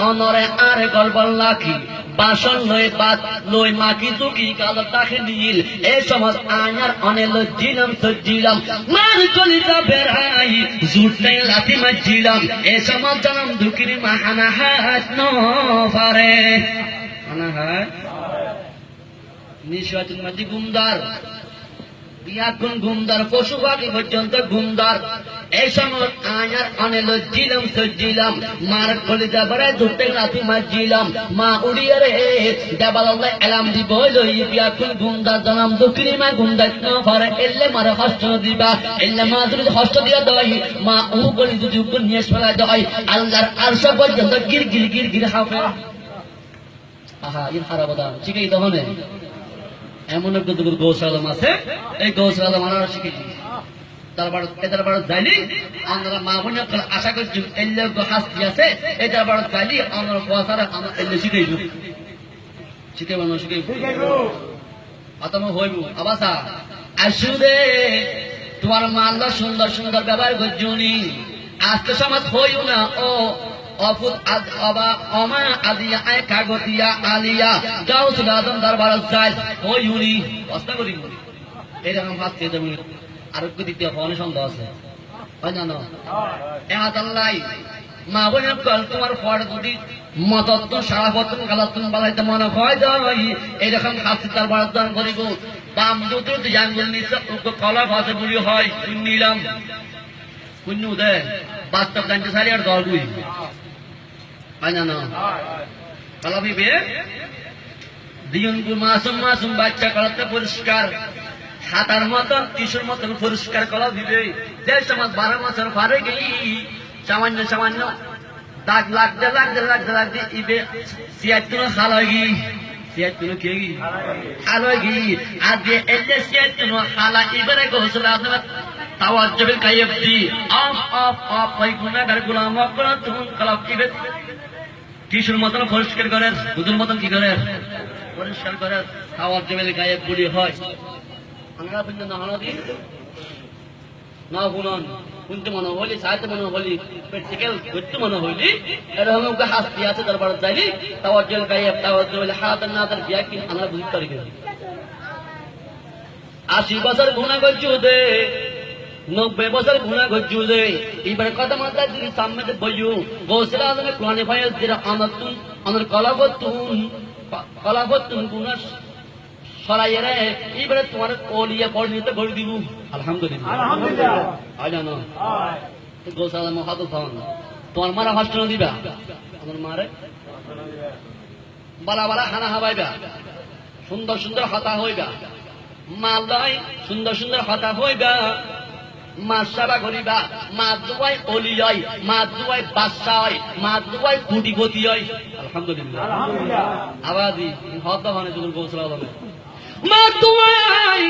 অনরে আরে গলবল লাখি বাসন লই বাত লই মাকি তুকি কাল তাকে নীল এই সমাজ আয়ার অনে লজ্জিলাম সজ্জিলাম মার কলিজা বেড়াই জুটে লাথি মাজিলাম এই সমাজ জনম দুকির মাহানা হাত ন পারে আনা হাত নিশাতুল মাজি গুমদার বিয়াকুন গুমদার পশু পাখি পর্যন্ত গুমদার এই সময় আয়ার অনে লজ্জিলাম সজ্জিলাম মার কলিজা বেড়াই জুটে লাথি মাজিলাম মা উড়িয়ে রে দেবাল্লাহ এলাম দিব লই বিয়াকুন গুমদার জনম দুকির মা গুমদার ন পারে এলে মার হস্ত দিবা এলে মা যদি হস্ত দিয়া দই মা ও গলি যদি উপর নিয়ে ফেলা দই আল্লাহর আরশ পর্যন্ত গির গির গির গির হাফে আহা ইন হারাবদান শিখাই দহনে এমন একটা দুপুর গৌসালম আছে এই গৌসালম আমরা শিখেছি তারপর যাইলি আমরা মা বোন আশা করছি এলে হাসতি আছে এই তারপর যাইলি আমরা বসারা আমরা এলে শিখাইব শিখাইব না শিখাইব আতম হইব আবাসা আসুদে তোমার মাল্লা সুন্দর সুন্দর ব্যবহার করছুনি আজকে সমাজ হইব না ও অফুত অবা অমা আদিয়া আয় কাগতিয়া আলিয়া গাউসুল আজম দরবার যাই ওই ইউনি কষ্ট করি এরকম ফাঁসতে দেব আরোগ্য দিতে হওয়ার সন্দেহ আছে হয় জানো এহাতাল্লাই মা বোনের কল তোমার পর যদি মতত্ব সারাপত্ন গালাত্ন বালাইতে মনে হয় যাই এরকম হাসি দরবার দান করিব বাম দুটো জাঙ্গল নিচে কলা ভাষা বলি হয় নিলাম কুন্নু দে বাস্তব জানতে সারি আর দল দুই কলা ভিবে দিয়নগু মাসুম মাসুম বাচ্চা কলাতে পরিষ্কার হাতার মতন কিশোর মতন পরিষ্কার কলা ভিবে যে সমাজ 12 বছর পারে গেলি সামান্য সামান্য দাগ লাগতে লাগতে লাগতে লাগতে ইবে সিয়াতুন হালাগি সিয়াতুন কেগি হালাগি আজকে এলে সিয়াতুন হালা ইবারে গোসল আপনার তাওয়াজ্জুল কাইয়বদি অফ ওই গুনাহগার গোলাম ওকরা তুমি কলা ইবে কিশোর মতন পরিষ্কার করে দুধুর মতন কি করে পরিষ্কার করে খাওয়ার জমেলে গায়ে পুড়ি হয় আমরা পর্যন্ত হানাদি না গুণন শুনতে মনে হলি সাহিত্য মনে হলি প্র্যাকটিক্যাল করতে মনে হইলি এরকম হাসতি আছে দরবার যাইলি খাওয়ার জল গায়ে খাওয়ার জমেলে হাত না তার বিয়া কি আমরা বুঝতে পারি 80 বছর গুণা করছি দে 90 বছর গুণা করছি দে এবার কথা মাথা দিলি সামনে বইয়ু গোসল আজমে কোরআনে ফায়াজ দিরা আমাতুন আমার কলাবতুন গুনাহ সরাইয়ে রে এবারে তোমার ওলিয়া পরিণত করে দিব আলহামদুলিল্লাহ আলহামদুলিল্লাহ আজানো গোসল আজমে হাতু ফাওন তোমার মারা ভাষণ দিবা আমার মারে বালা বালা খানা হাবাইবা সুন্দর সুন্দর হাতা হইবা মালদাই সুন্দর সুন্দর হাতা হইবা মা সেবা করিবা মা দুয়াই অলি হয় মা দুয়াই বাদশা হয় মা দুয়াই কোটিপতি হয় আলহামদুলিল্লাহ আলহামদুলিল্লাহ আবাদি হত মানে যুগল গোসল আলমে মা দুয়াই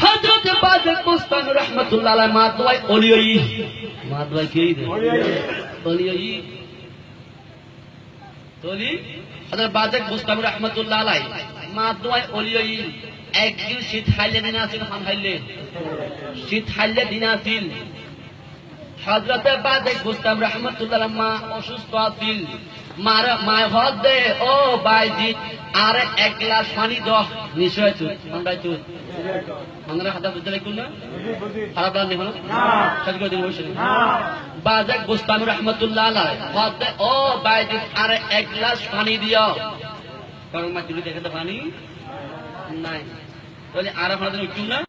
হযরত বাদক মুস্তান রাহমাতুল্লাহ আলাইহি মা দুয়াই অলি হয় মা দুয়াই কি অলি হয় অলি হযরত বাদক মুস্তান রাহমাতুল্লাহ আলাইহি মা দুয়াই অলি হয় একদিন শীত খাইলে দিন আসিল খান খাইলে শীত খাইলে দিন আসিল হযরতে বাদক মুস্তাম রাহমাতুল্লাহ মা অসুস্থ আছিল মায় হদ দে ও বাইজিৎ আর এক গ্লাস পানি দাও নিশ্চয় তুই মন্ডাই তুই আমরা হাতে বুঝতে লাগল না খারাপ লাগবে না সত্যি করে দিন বসে বাদক মুস্তাম রাহমাতুল্লাহ আলাইহি হদ দে ও বাইজিৎ আর এক গ্লাস পানি দিও কারণ মা তুই দেখে তো পানি নাই বলে আর আপনাদের উঠুন না